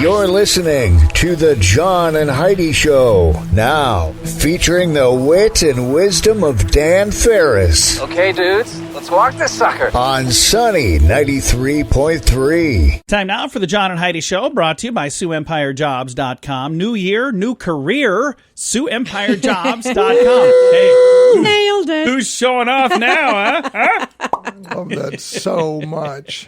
You're listening to the John and Heidi Show, now featuring the wit and wisdom of Dan Farris. Okay, dudes, let's walk this sucker. On Sunny 93.3. Time now for the John and Heidi Show, brought to you by SiouxEmpireJobs.com. New year, new career, SiouxEmpireJobs.com. Hey, nailed it. Who's showing off now, huh? Love that so much.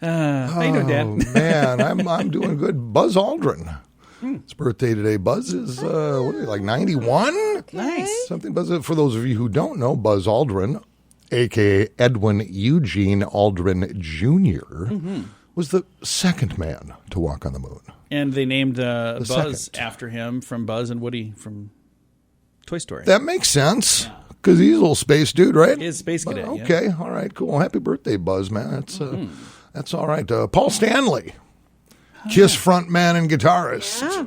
How you doing, Dan? Oh, man, I'm doing good. Buzz Aldrin. His birthday today. Buzz is, what is he, like 91? Nice. Something, Buzz. For those of you who don't know, Buzz Aldrin, a.k.a. Edwin Eugene Aldrin Jr., was the second man to walk on the moon. And they named Buzz second. after him from Buzz and Woody from Toy Story. That makes sense, because he's a little space dude, right? He is Space Cadet. Okay, all right, cool. Happy birthday, Buzz, man. That's all right. Paul Stanley, Kiss frontman and guitarist. Yeah.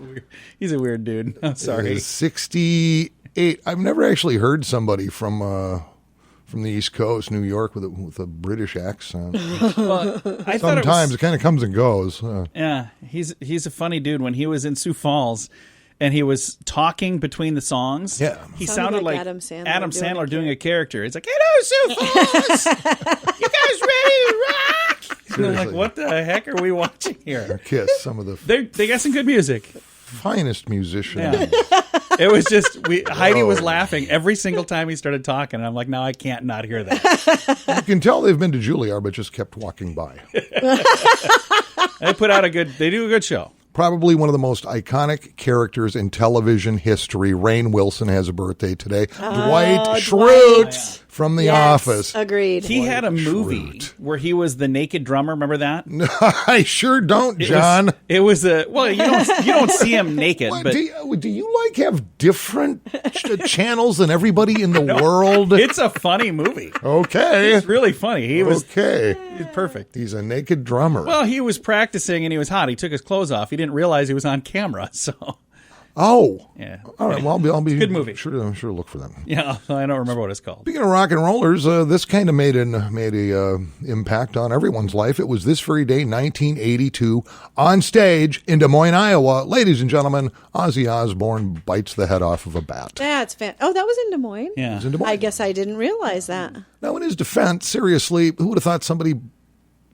He's a weird dude. I'm sorry. Is 68. I've never actually heard somebody from the East Coast, New York, with a British accent. Well, I thought Sometimes it kind of comes and goes. Yeah, he's a funny dude. When he was in Sioux Falls and he was talking between the songs, he sounded like Adam Sandler doing a character. It's like, hello, Sioux Falls! You guys ready to rock? And I'm like, what the heck are we watching here? Kiss, some of the They got some good music. finest musicians. Yeah. It was just, Heidi was laughing every single time he started talking. And I'm like, no, I can't not hear that. You can tell they've been to Juilliard, but just kept walking by. They do a good show. Probably one of the most iconic characters in television history. Rainn Wilson has a birthday today. Dwight Schrute from The Office. Agreed. He had a movie where he was the naked drummer. Remember that? No, I sure don't, John. You don't see him naked. What, but do you have different channels than everybody in the world? It's a funny movie. Okay. It's really funny. He's perfect. He's a naked drummer. Well, he was practicing and he was hot. He took his clothes off. He didn't realize he was on camera. So. Oh. Yeah. All right. Well, I'll be good movie. I'm sure to look for them. Yeah. I don't remember what it's called. Speaking of rock and rollers, this kind of made a impact on everyone's life. It was this very day, 1982, on stage in Des Moines, Iowa. Ladies and gentlemen, Ozzy Osbourne bites the head off of a bat. That's Oh, that was in Des Moines? Yeah. It was in Des Moines. I guess I didn't realize that. Now, in his defense, seriously, who would have thought somebody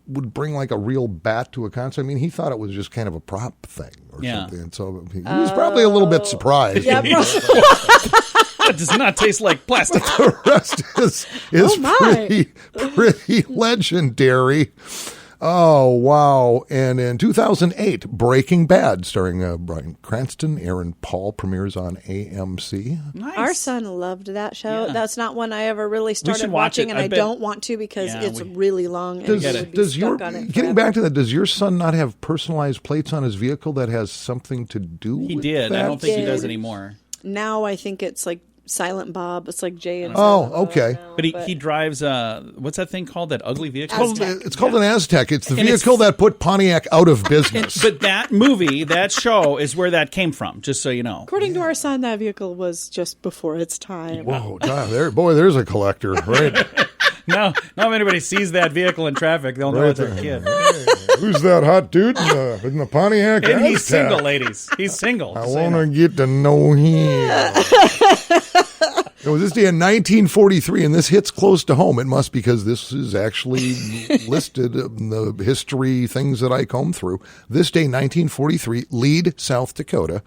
would bring like a real bat to a concert? I mean, he thought it was just kind of a prop thing or something. And so he was probably a little bit surprised. Yeah, That does not taste like plastic. The rest is pretty legendary. Oh, wow. And in 2008, Breaking Bad, starring Bryan Cranston, Aaron Paul, premieres on AMC. Nice. Our son loved that show. Yeah. That's not one I ever really started watch watching, it. and I don't want to because it's really long. And Getting back to that, does your son not have personalized plates on his vehicle that has something to do with He did. that? I don't think he does anymore. Now I think it's like Silent Bob. It's like Jay and Oh, okay. But he drives, what's that thing called? That ugly vehicle? It's called an Aztec. It's the vehicle that put Pontiac out of business. But that movie, that show, is where that came from, just so you know. According to our son, that vehicle was just before its time. Whoa, God, there's a collector, right? Now, if anybody sees that vehicle in traffic, they'll know it's a kid. Hey, who's that hot dude in the Pontiac And he's Aztec? single, ladies. He's single. I want to get to know him. It was this day in 1943, and this hits close to home. It must, because this is actually listed in the history things that I comb through. This day, 1943, Lead, South Dakota,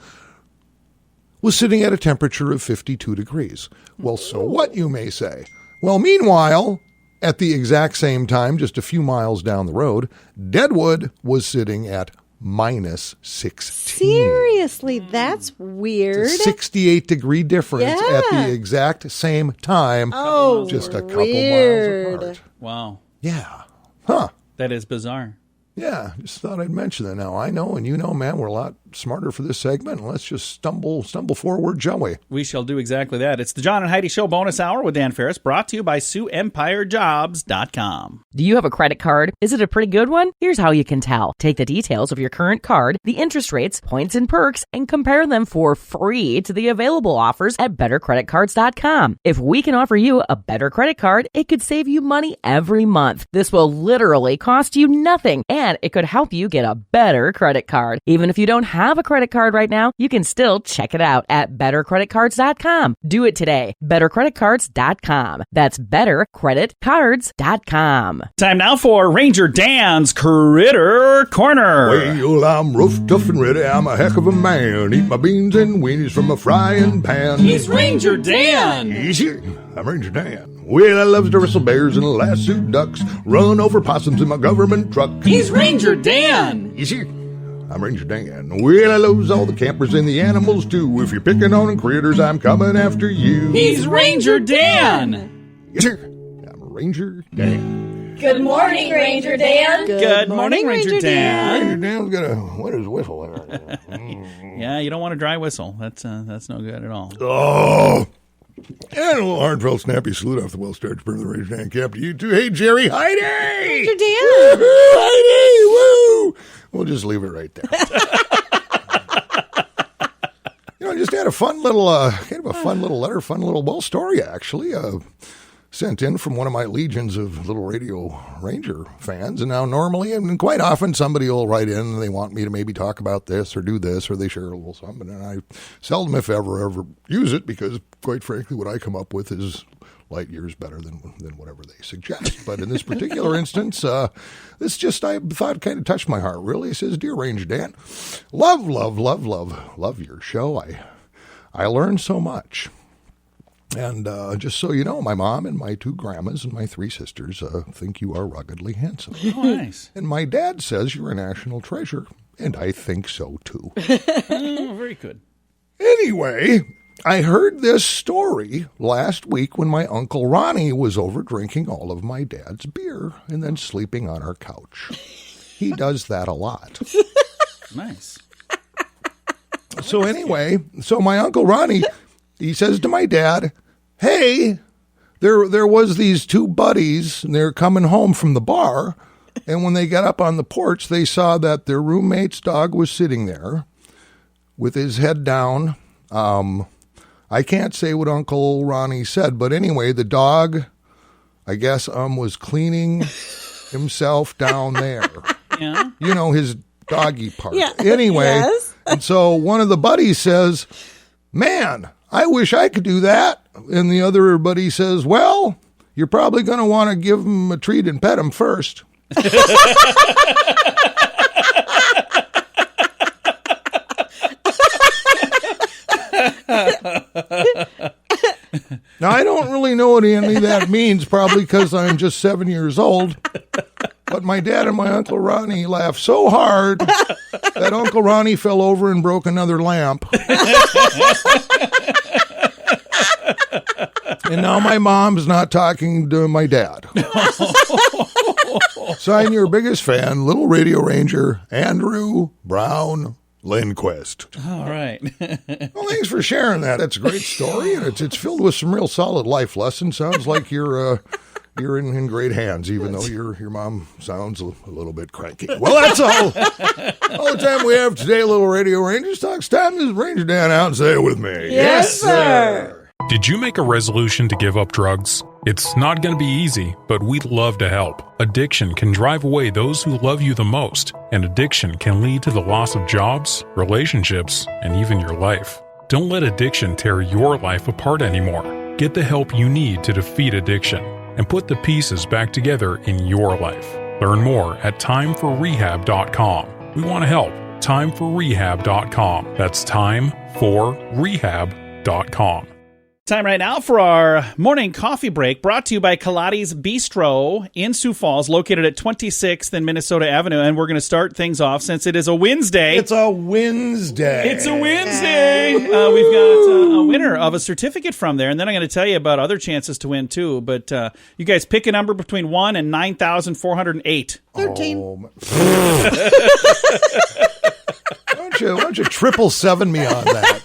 was sitting at a temperature of 52 degrees. Well, so what, you may say? Well, meanwhile, at the exact same time, just a few miles down the road, Deadwood was sitting at minus 16. Seriously, that's weird. It's a 68-degree difference Yeah. at the exact same time. Oh, just a couple weird. miles apart. Wow. Yeah. Huh. That is bizarre. Yeah, just thought I'd mention that. Now, I know, and you know, man, we're a lot smarter for this segment. Let's just stumble forward, shall we? We shall do exactly that. It's the John and Heidi Show bonus hour with Dan Farris, brought to you by SiouxEmpireJobs.com. Do you have a credit card? Is it a pretty good one? Here's how you can tell. Take the details of your current card, the interest rates, points, and perks, and compare them for free to the available offers at BetterCreditCards.com. If we can offer you a better credit card, it could save you money every month. This will literally cost you nothing, and and it could help you get a better credit card. Even if you don't have a credit card right now, you can still check it out at bettercreditcards.com. Do it today. bettercreditcards.com. That's bettercreditcards.com. Time now for Ranger Dan's Critter Corner. Well, I'm rough, tough, and ready. I'm a heck of a man. Eat my beans and weenies from a frying pan. He's Ranger Dan. Easy. I'm Ranger Dan. Well, I loves to wrestle bears and lasso ducks. Run over possums in my government truck. He's Ranger Dan. Easy. I'm Ranger Dan. Well, I loves all the campers and the animals too. If you're picking on critters, I'm coming after you. He's Ranger Dan. Yes, sir. I'm Ranger Dan. Good morning, Ranger Dan. Good morning, Ranger Dan. Ranger Dan's got a wet whistle there. Yeah, you don't want a dry whistle. That's no good at all. Oh. And a little heartfelt, snappy salute off the well-starched bird of the Ranger Dan cap to you too. Hey, Jerry Heidi! Ranger Dan. Woo-hoo, Heidi! Woo! We'll just leave it right there. I just had a fun little, kind of a fun little letter, fun little story actually, sent in from one of my legions of little Radio Ranger fans. And now normally, and quite often, somebody will write in and they want me to maybe talk about this or do this, or they share a little something. And I seldom, if ever use it, because quite frankly, what I come up with is light years better than whatever they suggest. But in this particular instance, this just, I thought, kind of touched my heart, really. It says, Dear Ranger Dan, love your show. I learned so much. And just so you know, my mom and my 2 grandmas and my 3 sisters think you are ruggedly handsome. Oh, nice. And my dad says you're a national treasure, and I think so, too. Oh, very good. Anyway, I heard this story last week when my Uncle Ronnie was over drinking all of my dad's beer and then sleeping on our couch. He does that a lot. Nice. So anyway, my Uncle Ronnie, he says to my dad, hey, there was these 2 buddies, and they're coming home from the bar, and when they got up on the porch, they saw that their roommate's dog was sitting there with his head down. I can't say what Uncle Ronnie said, but anyway, the dog, I guess, was cleaning himself down there. Yeah. You know, his doggy part. Yeah. Anyway, Yes. And so one of the buddies says, man, I wish I could do that. And the other buddy says, well, you're probably going to want to give him a treat and pet him first. Now, I don't really know what any of that means, probably because I'm just 7 years old. But my dad and my Uncle Ronnie laughed so hard that Uncle Ronnie fell over and broke another lamp. And now my mom's not talking to my dad. Sign your biggest fan, Little Radio Ranger, Andrew Brown Lindquist. All right. Well, thanks for sharing that. That's a great story, and it's filled with some real solid life lessons. Sounds like you're in great hands, even though your mom sounds a little bit cranky. Well, that's all the time we have today, Little Radio Rangers. Talks time. This is Ranger Dan out, and say it with me. Yes, sir. Did you make a resolution to give up drugs? It's not going to be easy, but we'd love to help. Addiction can drive away those who love you the most, and addiction can lead to the loss of jobs, relationships, and even your life. Don't let addiction tear your life apart anymore. Get the help you need to defeat addiction and put the pieces back together in your life. Learn more at timeforrehab.com. We want to help. Timeforrehab.com. That's timeforrehab.com. Time right now for our morning coffee break, brought to you by Kaladi's Bistro in Sioux Falls, located at 26th and Minnesota Avenue. And we're going to start things off since it is a Wednesday. It's a Wednesday. It's a Wednesday. We've got a winner of a certificate from there, and then I'm going to tell you about other chances to win too. But you guys pick a number between 1 and 9,408. 13. Oh, why don't you 777 me on that?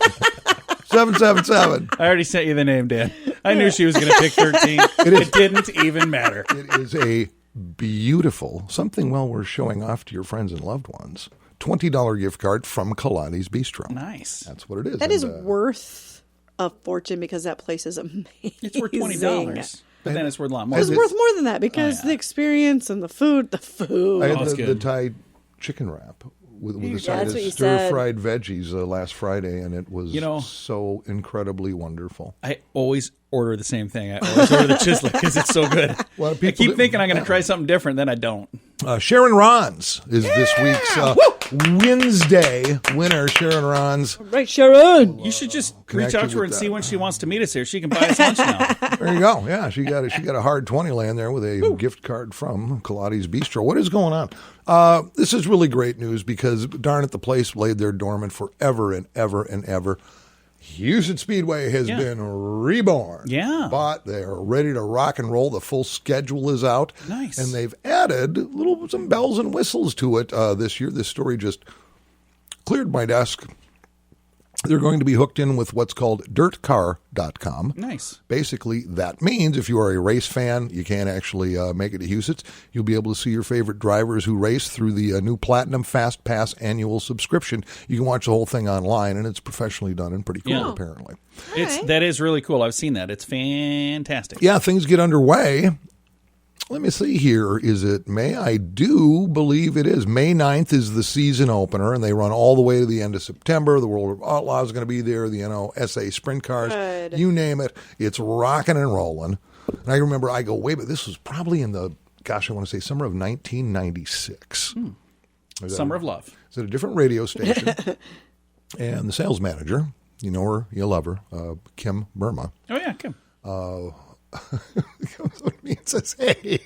777. I already sent you the name, Dan. I knew she was going to pick 13. It didn't even matter. It is a beautiful, something well worth showing off to your friends and loved ones. $20 gift card from Kaladi's Bistro. Nice. That's what it is. That is worth a fortune because that place is amazing. It's worth $20. But then it's worth a lot more. It's worth more than that because the experience and the food. I had the Thai chicken wrap with a side of stir-fried veggies last Friday, and it was so incredibly wonderful. I always order the same thing. I always order the chisel because it's so good. I keep thinking I'm going to try something different, then I don't. Sharon Rons is this week's Wednesday winner. Sharon Rons. Right, Sharon. You should just reach out to her and see when she wants to meet us here. She can buy us lunch now. There you go. Yeah, she got a hard 20 laying there with a gift card from Kaladi's Bistro. What is going on? This is really great news because, darn it, the place laid there dormant forever and ever and ever. Houston Speedway has been reborn. Yeah. But they're ready to rock and roll. The full schedule is out. Nice. And they've added some bells and whistles to it this year. This story just cleared my desk. They're going to be hooked in with what's called dirtcar.com. Nice. Basically, that means if you are a race fan, you can't actually make it to Houston. You'll be able to see your favorite drivers who race through the new Platinum Fast Pass annual subscription. You can watch the whole thing online, and it's professionally done and pretty cool, apparently. That is really cool. I've seen that. It's fantastic. Yeah, things get underway. Let me see here. Is it May? I do believe it is. May 9th is the season opener, and they run all the way to the end of September. The World of Outlaws is going to be there, the NOSA Sprint Cars. Good. You name it. It's rocking and rolling. And I remember I go, wait, but this was probably in the, I want to say summer of 1996. Summer of Love. It's at a different radio station. And the sales manager, you know her, you love her, Kim Burma. Oh, yeah, Kim. Comes up to me and says, hey,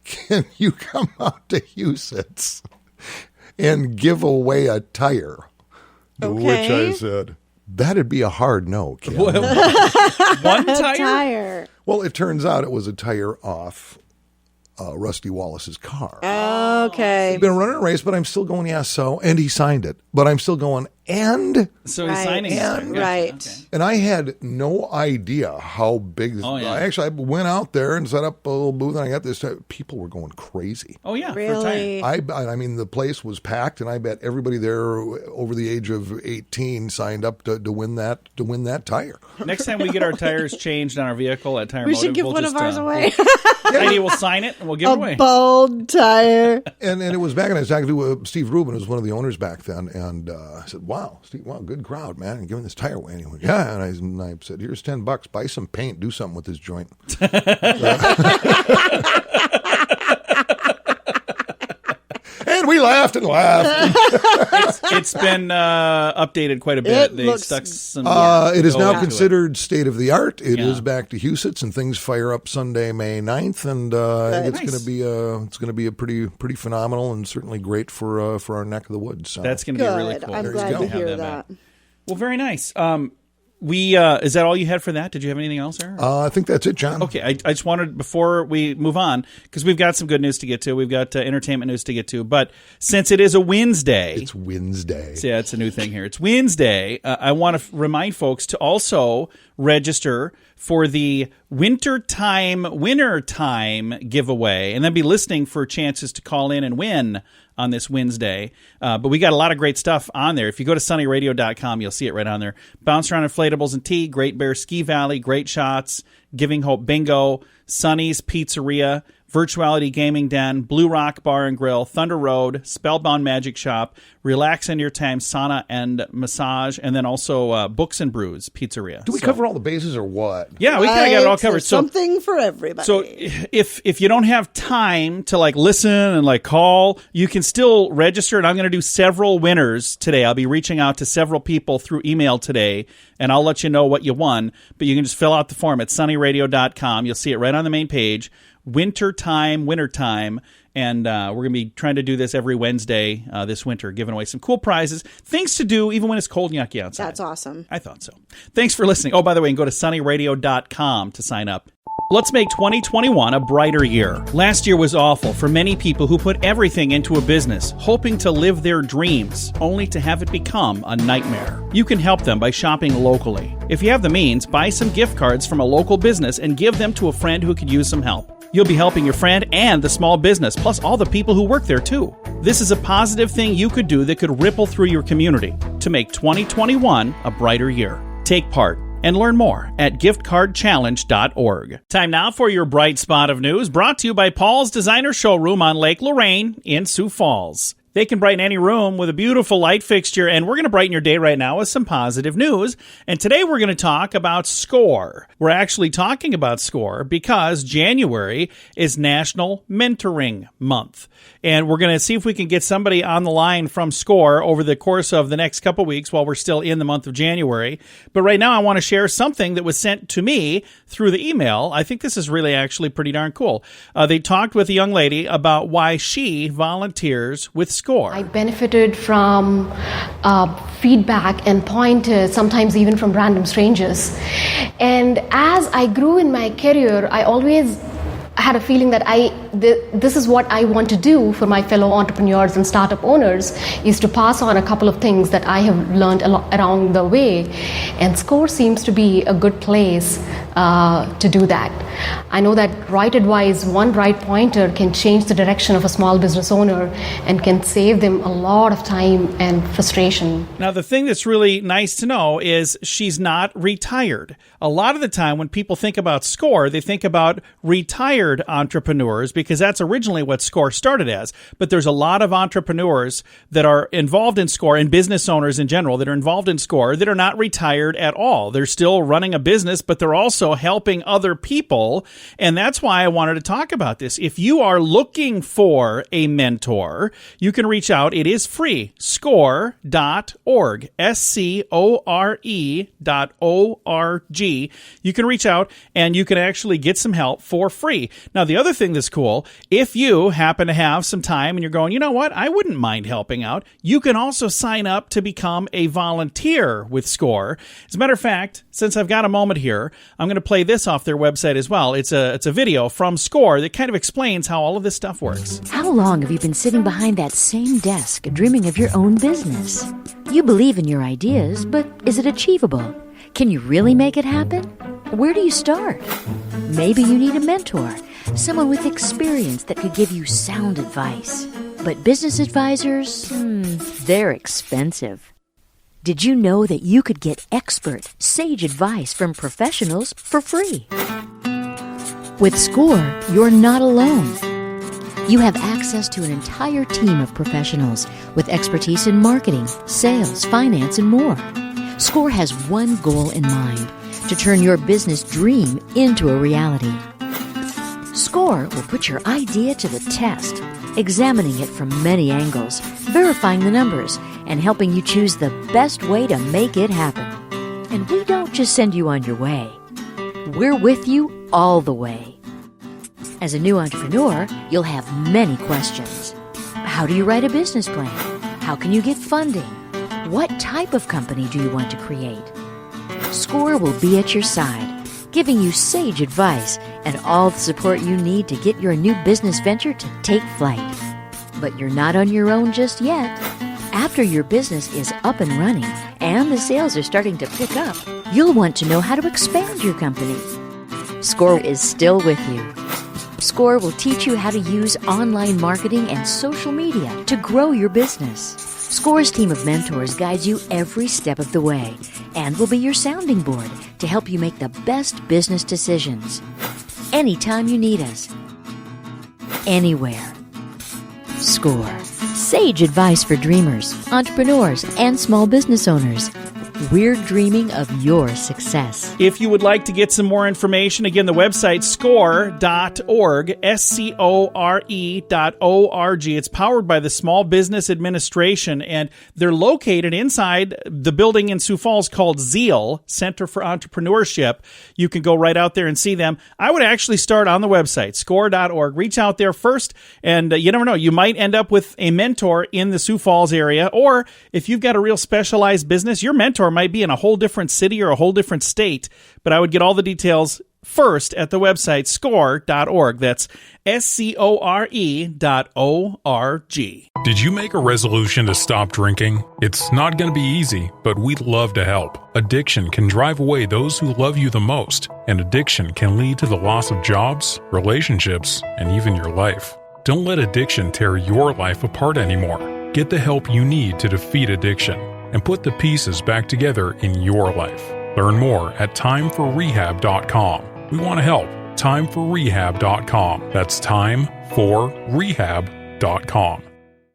can you come out to Houston and give away a tire? Okay. Which I said, that'd be a hard no, Kim. One tire? Well, it turns out it was a tire off Rusty Wallace's car. Okay. He's been running a race, but I'm still going, and he signed it. But I'm still going, and? So he's signing it. Right. Okay. And I had no idea how big this was. Actually, I went out there and set up a little booth, and I got this time. People were going crazy. Oh, yeah. Really? For time. I mean, the place was packed, and I bet everybody there over the age of 18 signed up to win that tire. Next time we get our tires changed on our vehicle at Tire We Motive, should give we'll one just, of ours away. Heidi will sign it, and we'll give it away. A bold tire. And it was back, and I was talking to Steve Rubin, who was one of the owners back then, and I said, wow, Steve, good crowd, man, and giving this tire away. And he went, yeah, and I said, here's $10, buy some paint, do something with this joint. And we laughed and laughed. It's been updated quite a bit. They stuck some. It is now considered state of the art. It is back to Houston, and things fire up Sunday, May 9th, and I think it's going to be a pretty phenomenal and certainly great for our neck of the woods. So. That's going to be really cool. I'm glad to hear that. Well, very nice. Is that all you had for that? Did you have anything else, Aaron? I think that's it, John. Okay, I just wanted, before we move on, because we've got some good news to get to. We've got entertainment news to get to. But since it is a Wednesday. It's Wednesday. So yeah, it's a new thing here. It's Wednesday. I want to remind folks to also register for the winter time giveaway, and then be listening for chances to call in and win on this Wednesday. But we got a lot of great stuff on there. If you go to sunnyradio.com, you'll see it right on there. Bounce Around Inflatables and Tea, Great Bear Ski Valley, Great Shots, Giving Hope Bingo, Sunny's Pizzeria, Virtuality Gaming Den, Blue Rock Bar and Grill, Thunder Road, Spellbound Magic Shop, Relax in Your Time Sauna and Massage, and then also Books and Brews Pizzeria. Do we cover all the bases or what? Yeah, we kind of got it all covered. Something for everybody. So if you don't have time to listen and call, you can still register, and I'm going to do several winners today. I'll be reaching out to several people through email today, and I'll let you know what you won, but you can just fill out the form at sunnyradio.com. You'll see it right on the main page. Wintertime, and we're going to be trying to do this every Wednesday this winter, giving away some cool prizes, things to do even when it's cold and yucky outside. That's awesome. I thought so. Thanks for listening. Oh, by the way, you can go to sunnyradio.com to sign up. Let's make 2021 a brighter year. Last year was awful for many people who put everything into a business, hoping to live their dreams, only to have it become a nightmare. You can help them by shopping locally. If you have the means, buy some gift cards from a local business and give them to a friend who could use some help. You'll be helping your friend and the small business, plus all the people who work there too. This is a positive thing you could do that could ripple through your community to make 2021 a brighter year. Take part. and learn more at giftcardchallenge.org. Time now for your bright spot of news, brought to you by Paul's Designer Showroom on Lake Lorraine in Sioux Falls. They can brighten any room with a beautiful light fixture, and we're going to brighten your day right now with some positive news. And today we're going to talk about SCORE. We're actually talking about SCORE because January is National Mentoring Month. And we're going to see if we can get somebody on the line from SCORE over the course of the next couple weeks while we're still in the month of January. But right now I want to share something that was sent to me through the email. I think this is really actually pretty darn cool. They talked with a young lady about why she volunteers with SCORE. I benefited from feedback and pointers, sometimes even from random strangers. And as I grew in my career, I always had a feeling that this is what I want to do for my fellow entrepreneurs and startup owners, is to pass on a couple of things that I have learned along the way. And SCORE seems to be a good place to do that. I know that right advice, one right pointer can change the direction of a small business owner and can save them a lot of time and frustration. Now, the thing that's really nice to know is she's not retired. A lot of the time when people think about SCORE, they think about retired entrepreneurs because that's originally what SCORE started as. But there's a lot of entrepreneurs that are involved in SCORE, and business owners in general that are involved in SCORE that are not retired at all. They're still running a business, but they're also helping other people. And that's why I wanted to talk about this. If you are looking for a mentor, you can reach out. It is free. SCORE.org. SCORE.org. You can reach out and you can actually get some help for free. Now, the other thing that's cool, if you happen to have some time and you're going, you know what, I wouldn't mind helping out, you can also sign up to become a volunteer with SCORE. As a matter of fact, since I've got a moment here, I'm going to play this off their website as well. It's a video from SCORE that kind of explains how all of this stuff works. How long have you been sitting behind that same desk dreaming of your own business? You believe in your ideas, but is it achievable? Can you really make it happen? Where do you start? Maybe you need a mentor, someone with experience that could give you sound advice. But business advisors, they're expensive. Did you know that you could get expert, sage advice from professionals for free? With SCORE, you're not alone. You have access to an entire team of professionals with expertise in marketing, sales, finance, and more. SCORE has one goal in mind: to turn your business dream into a reality. SCORE will put your idea to the test, examining it from many angles, verifying the numbers, and helping you choose the best way to make it happen. And we don't just send you on your way. We're with you all the way. As a new entrepreneur, you'll have many questions. How do you write a business plan? How can you get funding? What type of company do you want to create? SCORE will be at your side, giving you sage advice and all the support you need to get your new business venture to take flight. But you're not on your own just yet. After your business is up and running and the sales are starting to pick up, you'll want to know how to expand your company. SCORE is still with you. SCORE will teach you how to use online marketing and social media to grow your business. SCORE's team of mentors guides you every step of the way and will be your sounding board to help you make the best business decisions. Anytime you need us. Anywhere. SCORE. Sage advice for dreamers, entrepreneurs, and small business owners. We're dreaming of your success. If you would like to get some more information, again, the website SCORE.org, SCORE.org. It's powered by the Small Business Administration, and they're located inside the building in Sioux Falls called ZEAL, Center for Entrepreneurship. You can go right out there and see them. I would actually start on the website, SCORE.org. Reach out there first, and you never know, you might end up with a mentor in the Sioux Falls area, or if you've got a real specialized business, your mentor might be in a whole different city or a whole different state, but I would get all the details first at the website SCORE.org. That's SCORE.org. Did you make a resolution to stop drinking? It's not going to be easy, but we'd love to help. Addiction can drive away those who love you the most, and addiction can lead to the loss of jobs, relationships, and even your life. Don't let addiction tear your life apart anymore. Get the help you need to defeat addiction and put the pieces back together in your life. Learn more at timeforrehab.com. We want to help. Timeforrehab.com. That's timeforrehab.com.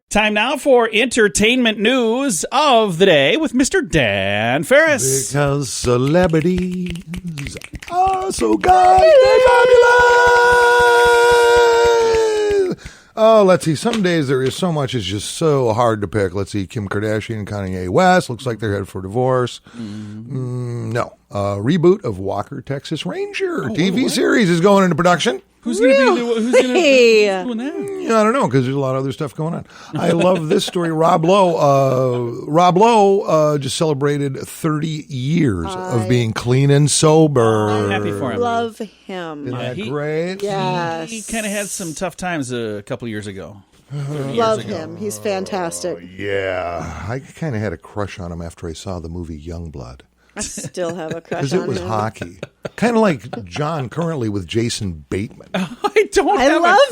Time now for entertainment news of the day with Mr. Dan Farris. Because celebrities are so goddamn fabulous. Oh, let's see. Some days there is so much, it's just so hard to pick. Let's see. Kim Kardashian and Kanye West. Looks like they're headed for divorce. No. Reboot of Walker, Texas Ranger. TV series is going into production. Who's going to be doing that? Yeah, I don't know, because there's a lot of other stuff going on. I love this story. Rob Lowe just celebrated 30 years of being clean and sober. I'm happy for him. Love him. Isn't that great? Yes. He kind of had some tough times a couple years ago. Love him. He's fantastic. Yeah. I kind of had a crush on him after I saw the movie Youngblood. I still have a crush Because on him. it was hockey. Kind of like John currently with Jason Bateman. I love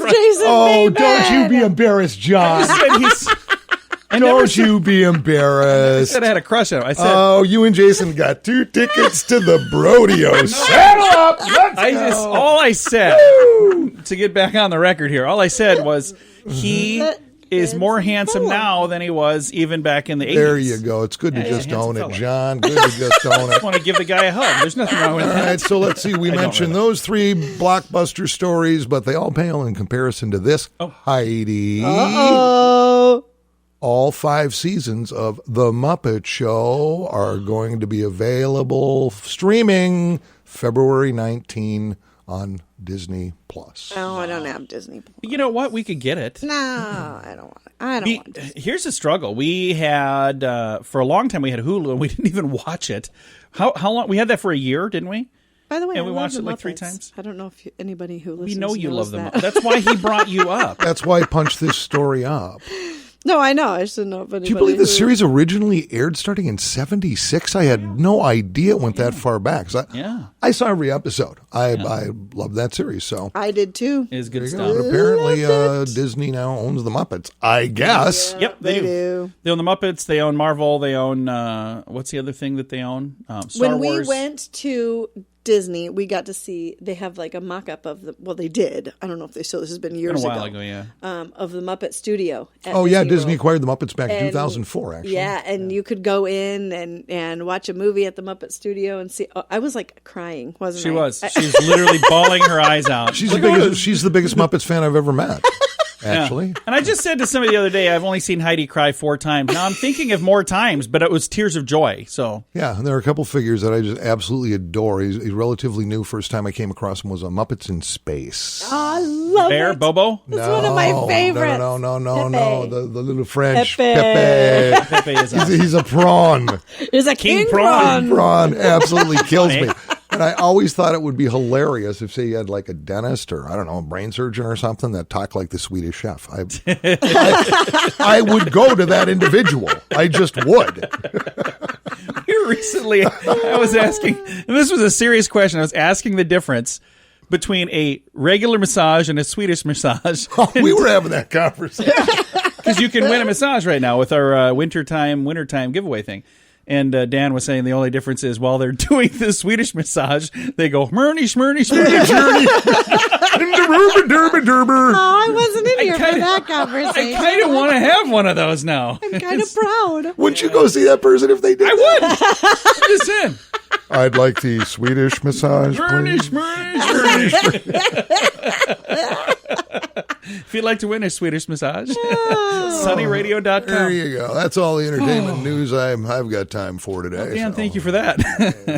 Jason Bateman. Don't you be embarrassed, John. Don't you be embarrassed. I said I had a crush on him. I said, oh, you and Jason got 2 tickets to the Brodeo. Saddle up. Let's go. all I said, to get back on the record here, all I said was he is more handsome now than he was even back in the 80s. There you go. It's good to just own it, John. Good to just own it. I just want to give the guy a hug. There's nothing wrong with that. All right, so let's see. We mentioned those 3 blockbuster stories, but they all pale in comparison to this. Heidi. Uh-oh. All 5 seasons of The Muppet Show are going to be available streaming February 19 on Disney Plus. Oh, I don't have Disney Plus. You know what? We could get it. No, I don't want it. I don't want Disney. Here's the struggle. We had, for a long time, we had Hulu, and we didn't even watch it. How long? We had that for a year, didn't we? By the way, and I we love watched the it like Muppets. 3 times. I don't know if anybody who listens We know you knows love them. that. That's why he brought you up. That's why I punched this story up. No, I know. I just didn't know if anybody. Do you believe the series originally aired starting in 1976? I had no idea it went that far back. I saw every episode. I love that series. So I did too. It's good stuff. But apparently, Disney now owns the Muppets. I guess. Yeah, Yep, they do. They own the Muppets. They own Marvel. They own what's the other thing that they own? Star When Wars. we went to Disney, we got to see, they have like a mock-up of the, well, they did. I don't know if they still, this has been years ago. A while ago, yeah. Of the Muppet Studio. Disney acquired the Muppets back in 2004, actually. Yeah, and you could go in and watch a movie at the Muppet Studio and see. Oh, I was like crying, wasn't I? She was. She was literally bawling her eyes out. She's the biggest Muppets fan I've ever met. Actually. Yeah. And I just said to somebody the other day, I've only seen Heidi cry 4 times. Now I'm thinking of more times, but it was tears of joy. So yeah, and there are a couple figures that I just absolutely adore. He's relatively new. First time I came across him was on Muppets in Space. Oh, I love Bear, it. Bobo? That's one of my favorites. No. Pepe. The little French Pepe is awesome. He's a prawn. He's a king prawn. Prawn absolutely kills me. And I always thought it would be hilarious if, say, you had like a dentist or, I don't know, a brain surgeon or something that talked like the Swedish chef. I would go to that individual. I just would. Here recently, I was asking, and this was a serious question, I was asking the difference between a regular massage and a Swedish massage. Oh, we were having that conversation. Because you can win a massage right now with our wintertime giveaway thing. And Dan was saying the only difference is while they're doing the Swedish massage, they go, Schmurny, Schmurny, Schmurny, Schmurny. Oh, I wasn't in here for that conversation. I kind of want to have one of those now. I'm kind of proud. Wouldn't you go see that person if they did? I would. I'm just saying. I'd like the Swedish massage, Schmurny, please. Schmurny, Schmurny. If you'd like to win a Swedish massage, sunnyradio.com. There you go. That's all the entertainment news I've got time for today. Well, Dan, thank you for that.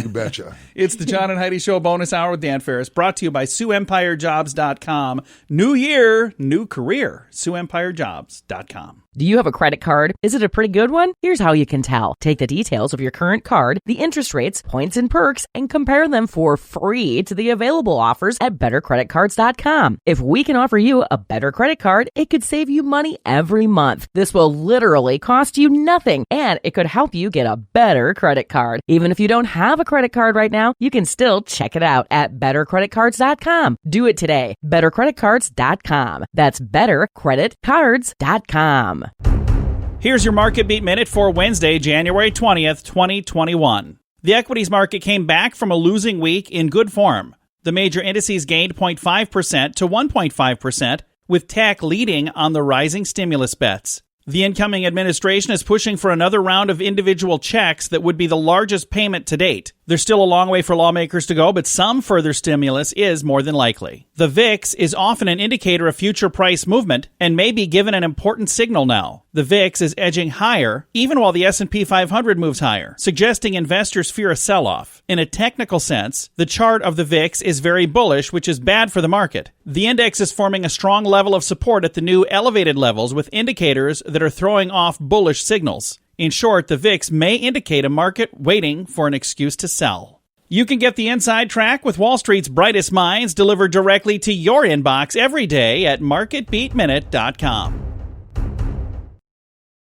You betcha. It's the John and Heidi Show bonus hour with Dan Farris, brought to you by SiouxEmpireJobs.com. New year, new career. SiouxEmpireJobs.com. Do you have a credit card? Is it a pretty good one? Here's how you can tell. Take the details of your current card, the interest rates, points, and perks, and compare them for free to the available offers at bettercreditcards.com. If we can offer you a better credit card, it could save you money every month. This will literally cost you nothing, and it could help you get a better credit card. Even if you don't have a credit card right now, you can still check it out at bettercreditcards.com. Do it today. bettercreditcards.com. That's bettercreditcards.com. Here's your Market Beat Minute for Wednesday, January 20th, 2021. The equities market came back from a losing week in good form. The major indices gained 0.5% to 1.5%, with tech leading on the rising stimulus bets. The incoming administration is pushing for another round of individual checks that would be the largest payment to date. There's still a long way for lawmakers to go, but some further stimulus is more than likely. The VIX is often an indicator of future price movement and may be given an important signal now. The VIX is edging higher, even while the S&P 500 moves higher, suggesting investors fear a sell-off. In a technical sense, the chart of the VIX is very bullish, which is bad for the market. The index is forming a strong level of support at the new elevated levels with indicators that are throwing off bullish signals. In short, the VIX may indicate a market waiting for an excuse to sell. You can get the inside track with Wall Street's brightest minds delivered directly to your inbox every day at marketbeatminute.com.